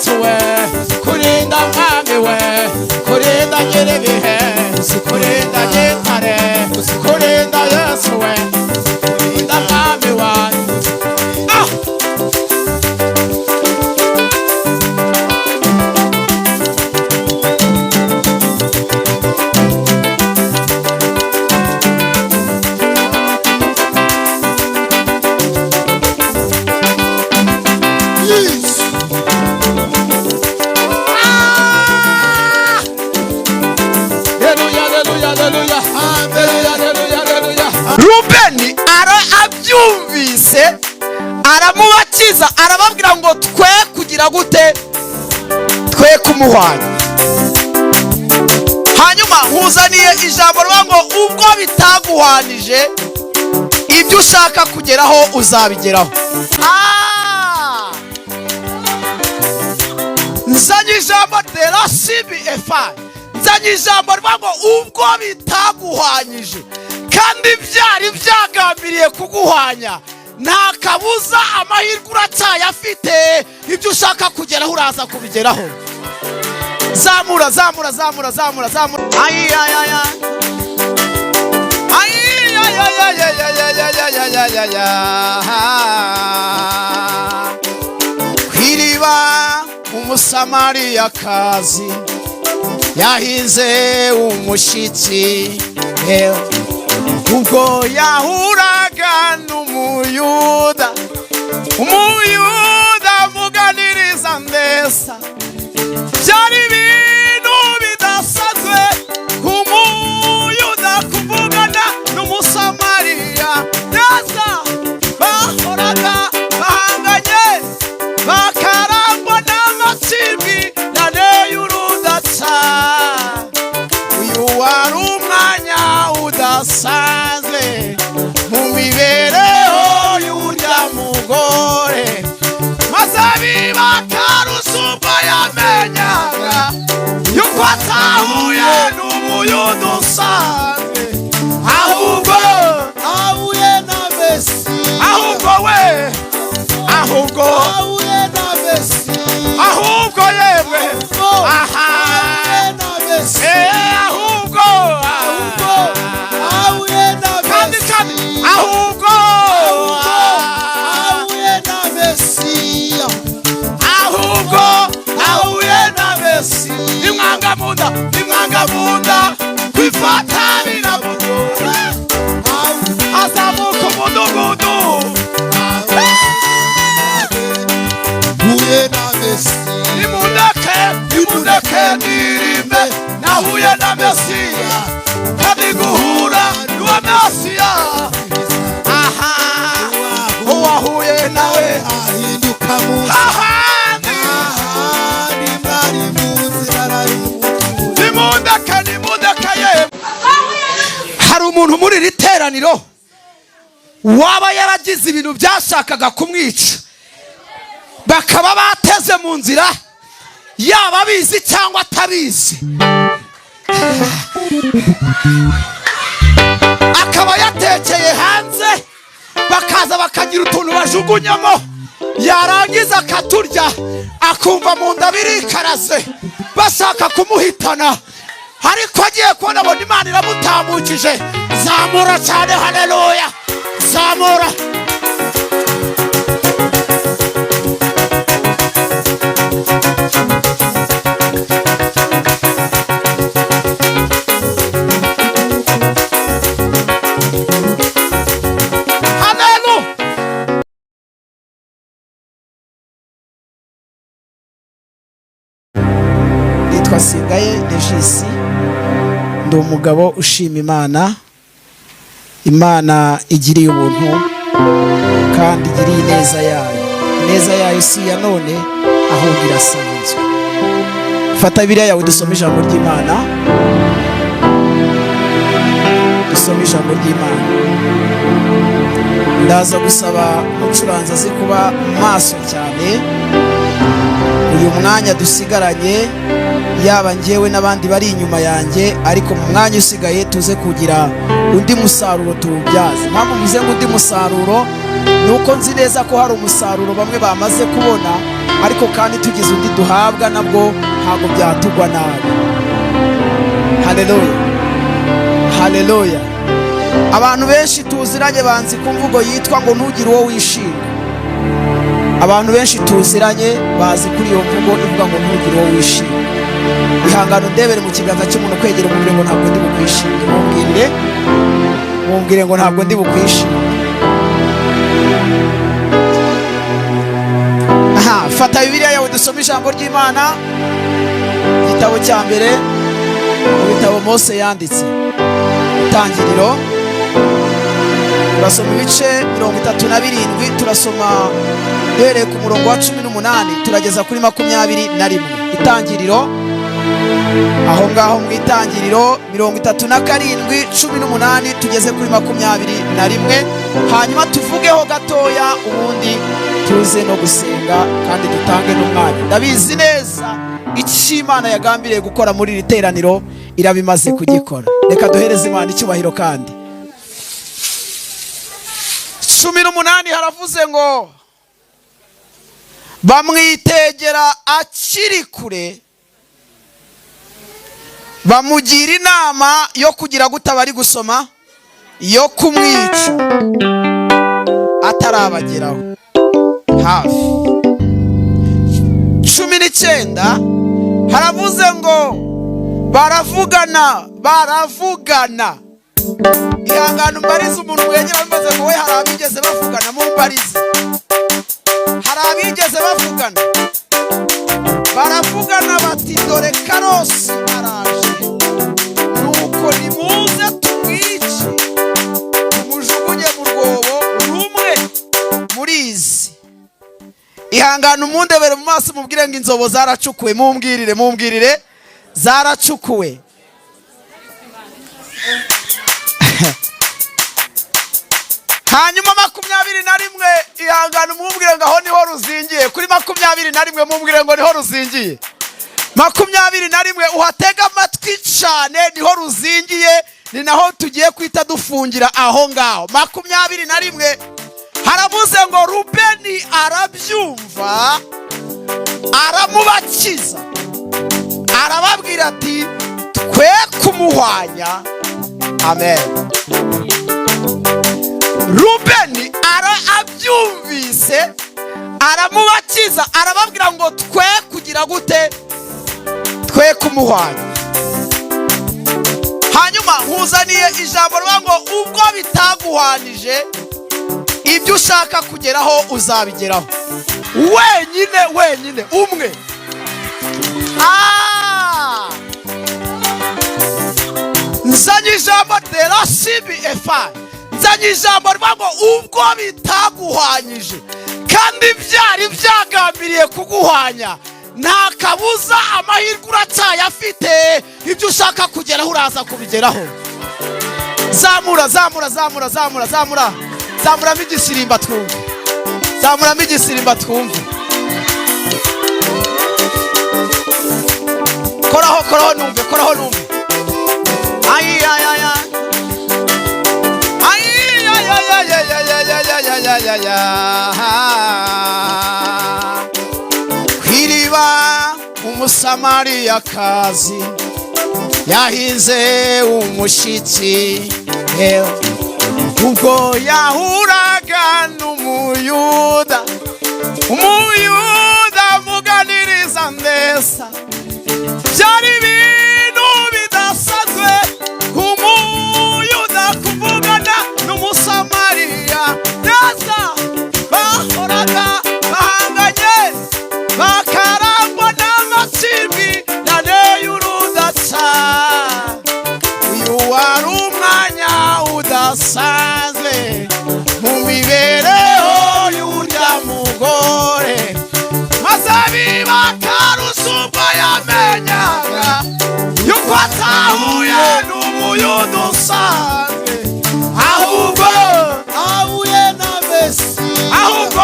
Yesu we, kurinda mwami we, kurinda nyiribihe, kurinda nyintare, kurinda Yesu we, kurinda mwami wanjye. Rubeni abyumvise aramubakiza, arababwira ngo twe kugira gute, twe kumuhwanya. Hanyuma nkuzaniye ijambo rivuga ngo ubwo bitaguhwanije ibyo ushaka kugeraho uzabigeraho. Nzanye ijambo derasibi efa, nzanye ijambo rivuga ngo ubwo bitaguhwanyije kandi byari byagambiriye kuguhwanya, nta kabuza amahirwe uracyayafite, ibyo ushaka kugeraho uraza kubigeraho. Zamura zamura zamura zamura zamura. Kwiriba umusamariyakazi yahinze umushyitsi, ubwo yahuraga n'umuyuda, umuyuda amuganiriza neza, byari ibintu bidasanzwe umuyuda kuvugana n'umusamariya neza. Bahoraga bahanganye, bakarangwa n'amakimbirane y'urudaca. Uyu wari umwanya udasanzwe mu mibereho y'urya mugore, maze biba akarusho ubwo yamenyaga yuko atahuye n'umuyuda usanzwe, ahubwo ahuye na Mesiya, ahubwo we, ahubwo ahuye na Mesiya, ahubwo yewe, aha na Mesiya, ahubwo ahuye na Mesiya, ahubwo ahuye na Mesiya, ahubwo ahuye na Mesiya. Nimwangamunda, nimwangamunda kwifata binamugora, azamuka umudugudu, ahuye na Mesiya. Nimundeke, nimundeke ndirimbe, nahuye na Mesiya, kandi guhura n'uwa Mesiya. Aha, uwahuye nawe ahinduka muzi, nimundeke, nimundeke yewe. Hari umuntu muri iri teraniro waba yaragize ibintu byashakaga kumwica, bakaba bateze mu nzira, yaba abizi cyangwa atabizi, akaba yatekeye hanze, bakaza bakagira utuntu bajugunyamo, yarangiza akaturya, akumva mu nda birikaraze, bashaka kumuhitana, ariko agiye kubona abona Imana iramutambukije. Zamura cyane, haleluya, zamura. Twasigaye Regisi, ndi umugabo ushima Imana. Imana igiriye ubuntu kandi igiriye ineza yayo. Ineza yayo si ya none ahubwo irasanzwe. Fata Bibiliya yawe dusome ijambo ry'Imana, dusome ijambo ry'Imana. Ndaza gusaba umucuranzi azi kuba maso cyane uyu mwanya dusigaranye, yaba njyewe n'abandi bari inyuma yanjye, ariko mu mwanya usigaye tuze kugira undi musaruro tuwubyaze. Mpamvu mvuze ngo undi musaruro, nuko nzi neza ko hari umusaruro bamwe bamaze kubona, ariko kandi tugize undi duhabwa nabwo ntabwo byatugwa nabi. Haleluya, haleluya. Abantu benshi tuziranye banzi ku mvugo yitwa ngo ntugire uwo wishinga. Abantu benshi tuziranye bazi kuri iyo mvugo ivuga ngo ntugire uwo wishinga. Ihangano ndebere mu kiganza cy'umuntu kwegera umubwire ngo ntabwo ndi bukwishimire. Mumbwire ngo ntabwo ndi bukwishimire. Aha, fata Bibiliya yawe dusome ijambo ry'Imana. Igitabo cya mbere mu bitabo Mose yanditse. Itangiriro. Turasoma ibice 37, turasoma duhereye ku murongo wa 18 turageza kuri 21. Itangiriro, aho ngaho mu Itangiriro 37, 18 tugeze kuri 21. Hanyuma tuvugeho gatoya ubundi tuze no gusenga kandi dutange n'umwanya. Ndabizi neza icyo Imana yagambiriye gukora muri iri teraniro irabimaze kugikora. Reka duhereze Imana icyubahiro. Kandi 18 haravuze ngo bamwitegera akiri kure, bamugira inama yo kugira gutabari gusoma, yo kumwica atarabageraho hafi. 19 haravuze ngo baravugana. Ihangano mbarize umuntu wegera mbaze ngo we hari abigeze bavugana. Mumbarize, hari abigeze bavugana? Baravugana bati dore Karosi araje, nuko nimuze tumwice tumujugunye mu rwobo rumwe murizi. Ihangano mundebere mu maso mubwire ngo inzobo zaracukuwe. Mumbwirire zaracukuwe. Hanyuma 21, ihangano mubwire ngo aho niho ruzingiye. Kuri 21 mubwire ngo niho ruzingiye. 21 uhatega amatwi cyane, niho ruzingiye, ni naho tugiye kwita dufungira aho ngaho. 21 haravuze ngo Rubeni arabyumva, aramubakiza, arababwira ati twe kumuhwanya. Amen. Rubeni abyumvise, aramubakiza, arababwira ngo twe kugira gute? Twe kumuhwanya. Hanyuma nkuzaniye ijambo rivuga ngo ubwo bitaguhwanije ibyo ushaka kugeraho uzabigeraho wenyine umwe. Nzanye ijambo derasibi efa, nzanye ijambo rivuga ngo ubwo bitaguhwanyije kandi byari byagambiriye kuguhwanya, nta kabuza amahirwe uracyayafite. Ibyo ushaka kugeraho uraza kubigeraho. Zamuramo igisirimba twumve. Koraho numve. Kw'iriba umusamariyakazi yahize umushyitsi, ubwo yahuraga n'umuyuda amuganiriza neza. Byari ibintu bidasanzwe umuyuda kuvugana n'umusamariya neza. Bahoraga bahanganye, bakarangwa n'amakimbirane y'urudaca. Uyu wari umwanya udasanzwe mu mibereho y'urya mugore, maze biba Karusi ubwo yamenyaga yuko atahuye n'umuyuda usanzwe, ahubwo ahuye na Mesiya. Ahubwo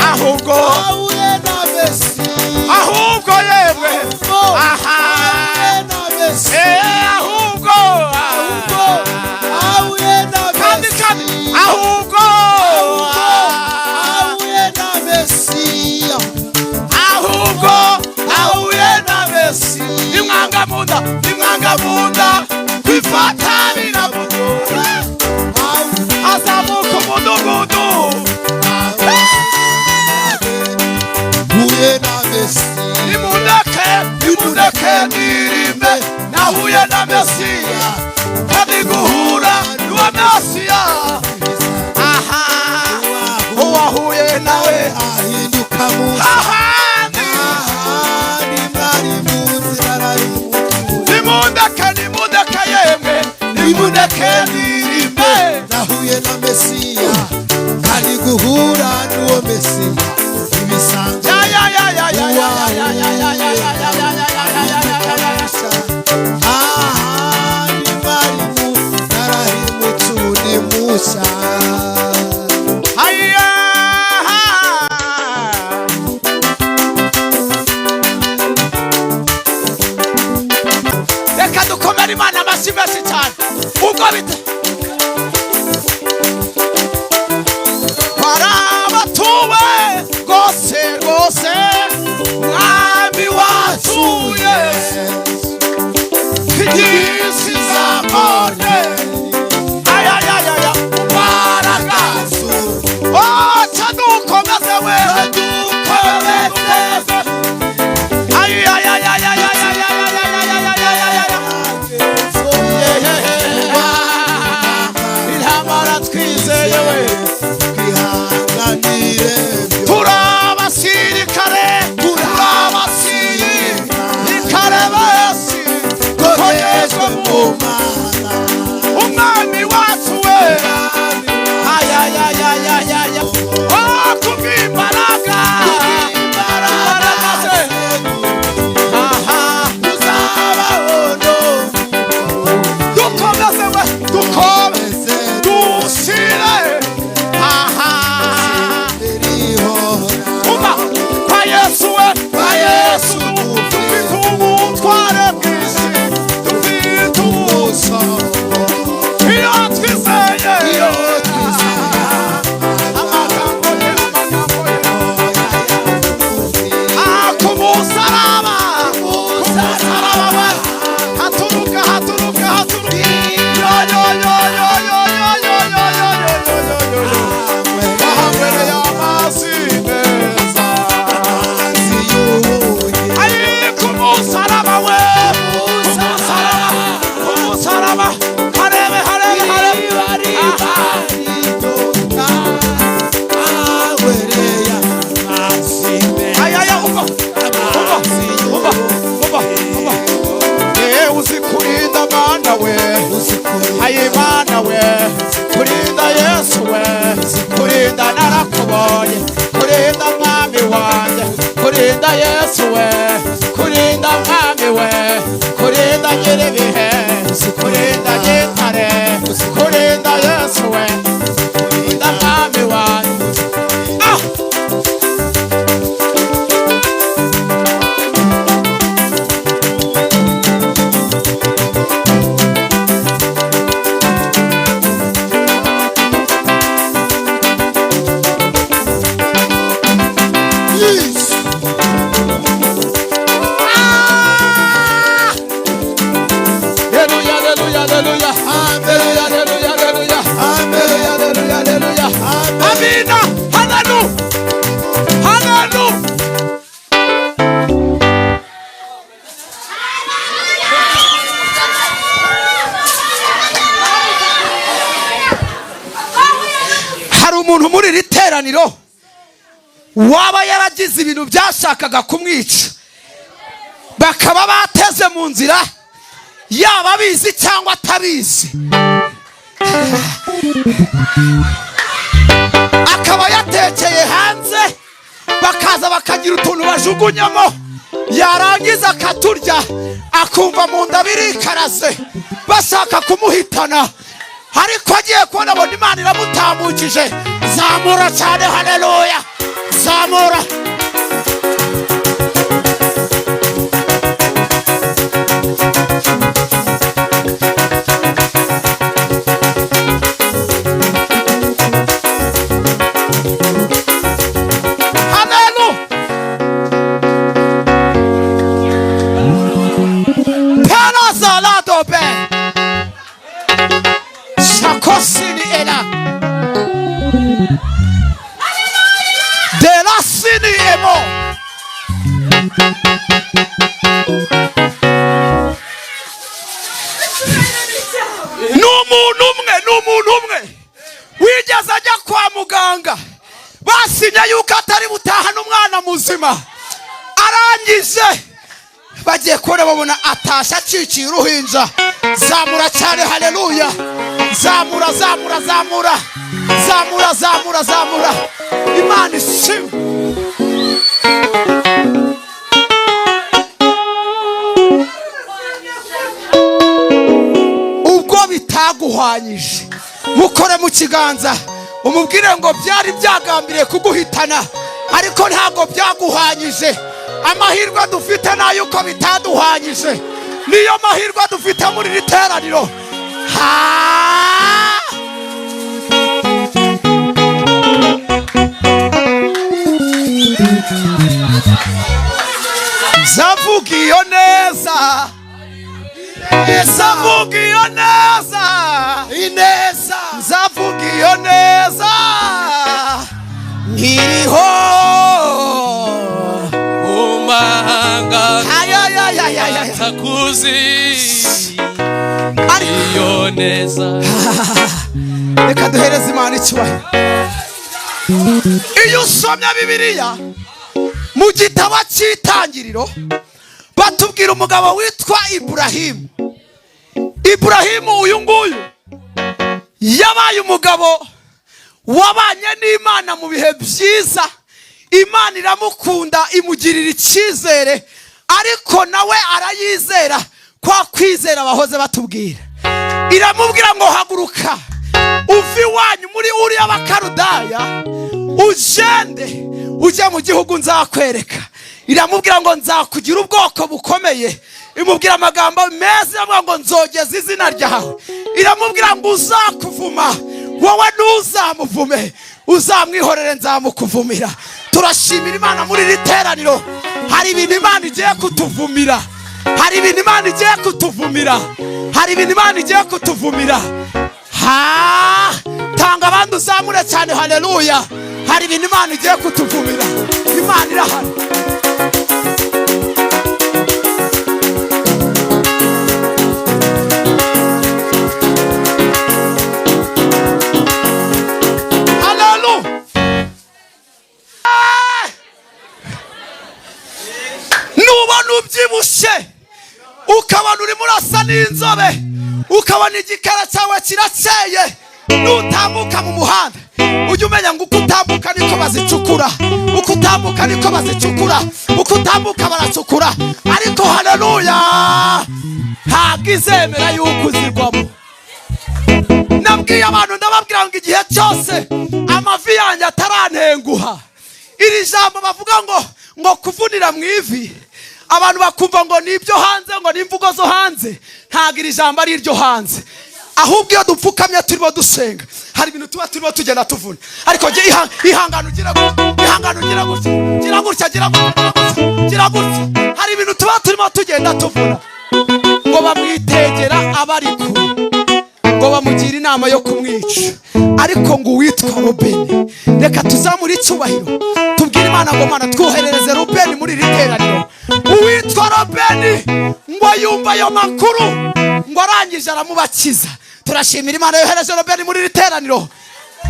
ahuye na Mesiya. Ahubwo yewe ahuye na Mesiya. Ahubwo ahuye na Mesiya. Ahubwo ahuye na Mesiya. wahuye na Mesiya kandi guhura n'uwo Mesiya uwahuye nawe ahinduka musa ahandi mwari muzi arayumutuye nimundeke yemwe nimundeke ndirimbe nahuye na Mesiya kandi guhura n'uwo Mesiya ibisanzwe Musa reka dukomere Imana amashyi menshi cyane ubwo bita barabatuwe rwose rwose mwami watuye igisi zamone ayayayaya mbaraga oca dukomeze we dukomeze intambara twizeye we twihanganire turabasirikare turabasirikare bose tugezwe mu Mana umwami wacu we ayayayayaya kubw'imbaraga ze dukomeze we dukomeze dusire umva kwa Yesu we kwa Yesu dufite ubutware bwinshi dufite ubuso iyo twizeye amagambo ye ku musaraba we haturuka bahangwereye amazi meza ku musaraba we ku musaraba harebe ayaya umva uzi kurinda Mana we ayi Mana we kurinda Yesu we kurinda narakubonye kurinda mwami wanjye kurinda Yesu we kurinda mwami we kurinda nyiribihe kurinda nyintare kurinda Yesu we kurinda mwami wanjye umuntu muri iri teraniro waba yaragize ibintu byashakaga kumwica bakaba bateze mu nzira yaba abizi cyangwa atabizi akaba yatekeye hanze bakaza bakagira utuntu bajugunyamo yarangiza akaturya akumva mu nda birikaraze bashaka kumuhitana ariko agiye kubona abona Imana iramutambukije zamura cyane haleluya zamura ni umuntu umwe wigeze ajya kwa muganga basinya yuko atari butahana umwana muzima, arangije bagiye kubona babona atasha aciciye uruhinja. Zamura cyane, haleluya. Zamura. Imana ishimwe. Ubwo bitaguhwanyije, mukore mu kiganza umubwire ngo byari byagambiriye kuguhitana ariko ntabwo byaguhwanyije. Amahirwe dufite nayo uko bitaduhwanyije, niyo mahirwe dufite muri iri teraniro. Zavuga iyo neza, zavuga iyo neza, zavuga iyo neza nkiriho umanga takuzi iyo neza. Reka duhereze Imana icyubahiro. Iyo usomye Bibiliya mu gitabo cy'Itangiriro batubwira umugabo witwa Iburahimu. Uyu nguyu yabaye umugabo wabanye n'Imana mu bihe byiza. Imana iramukunda, imugirira icyizere, ariko nawe arayizera. Kwa kwizera bahoze batubwira, iramubwira ngo haguruka uve iwanyu muri Uriya Bakarudaya ugende ujye mu gihugu nzakwereka. Iramubwira ngo nzakugira ubwoko bukomeye. Imubwira amagambo meza, iramubwira ngo nzogeza izina ryawe. Iramubwira ngo uzakuvuma wowe ntuzamuvume, uzamwihorere nzamukuvumira. Turashimira Imana muri iri teraniro. Hari ibintu Imana igiye kutuvumira, hari ibintu Imana igiye kutuvumira, hari ibintu Imana igiye kutuvumira. Tanga abandi uzamure cyane, haleluya. Hari ibintu Imana igiye kutuvumira. Imana irahari. Nubona ubyibushye, ukabona urimo urasa n'inzobe, ukabona igikara cyawe kirakeye, nutambuka mu muhanda ujye umenya ngo uko utambuka niko bazicukura, uko utambuka niko bazicukura, uko utambuka baracukura. Ariko haleluya, ntabwo izemera yuko uzigwamo. Nabwiye abantu, ndababwira ngo igihe cyose amavi yanjye atarantenguha, iri jambo bavuga ngo kuvunira mu ivi, abantu bakumva ngo ni ibyo hanze, ngo ni imvugo zo hanze. Ntabwo iri jambo ari iryo hanze, ahubwo iyo dupfukamye turimo dusenga hari ibintu tuba turimo tugenda tuvuna. Ariko ihangana ugira gutya. Hari ibintu tuba turimo tugenda tuvuna. Ngo bamwitegera abari kure, ngo bamugira inama yo kumwica. Ariko ngo uwitwa Rubeni, reka tuzamure icyubahiro, tubwire Imana ngo Mana twoherereze Rubeni muri iri teraniro. Uwitwa Rubeni ngo yumva ayo makuru, ngo arangije aramubakiza. Turashimira Imana yohereje Rubeni muri iri teraniro.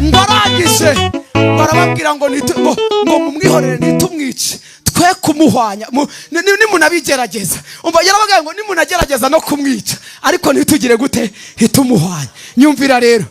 Ngo arangije barababwira ngo mumwihorere nitumwice, twe kumuhwanya. Nimunabigerageza, umva yarabaga ngo nimunagerageza no kumwica, ariko ntitugire gute, hitumuhwanya. Nyumvira rero,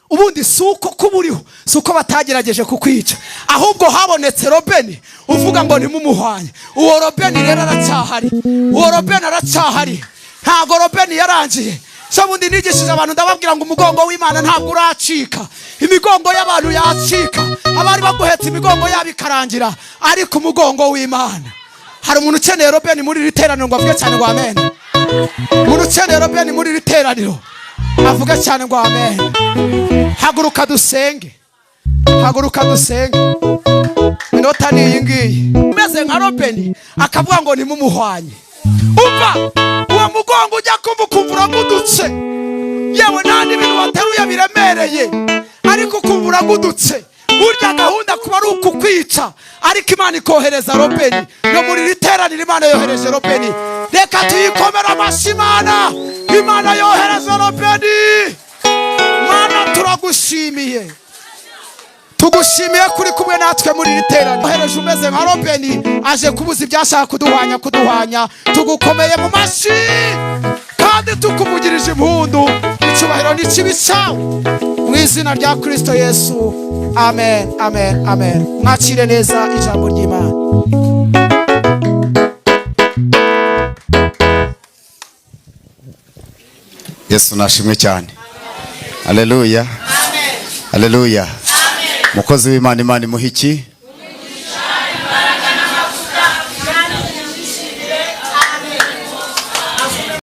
ubundi suko kuburiho, suko batagerageje kukwica, ahubwo habonetse Rubeni uvuga ngo nimumuhwanye. Uwo Rubeni rero aracyahari, uwo Rubeni aracyahari. Ntago Rubeni yarangiye. Sabundi nigishije abantu ndababwira ngo umugongo w'Imana ntabwo uracika. Imigongo y'abantu yacika, abari baguhetse imigongo yabo ikarangira, ariko umugongo w'Imana. Hari umuntu ukeneye Rubeni muri iri teraniro ngo avuge cyane ngo amen. Umuntu ukeneye Rubeni muri iri teraniro avuge cyane ngo amen. Haguruka dusenge, haguruka dusenge. Inota ni iyi ngiyi, umeze nka Rubeni akavuga ngo nimumuhwanye. Umva uwo mugongo ujya kumva uragudutse, yewe nta n'ibintu wateruye biremereye, ariko ukumva uragudutse. Burya gahunda kuba ari ukukwica, ariko Imana ikohereza Rubeni. No muri iri teraniro Imana yohereje Rubeni. Reka tuyikomere amashyi Imana. Imana yohereza Robeni. Mana turagushimiye, tugushimiye kuri kumwe natwe muri iri teraniro. Yohereje umeze nka Robeni aje kubuza ibyashaka kuduhwanya. Tugukomeye mu mashyi kandi tukuvugirije impundu. Icyubahiro ni kibi cyawe mu izina rya Kristo Yesu. Amen, amen, amen. Mwakire neza ijambo ry'Imana. Yesu nashimwe cyane. Haleluya. Haleluya. Mukozi w'Imana, Imana imuha iki?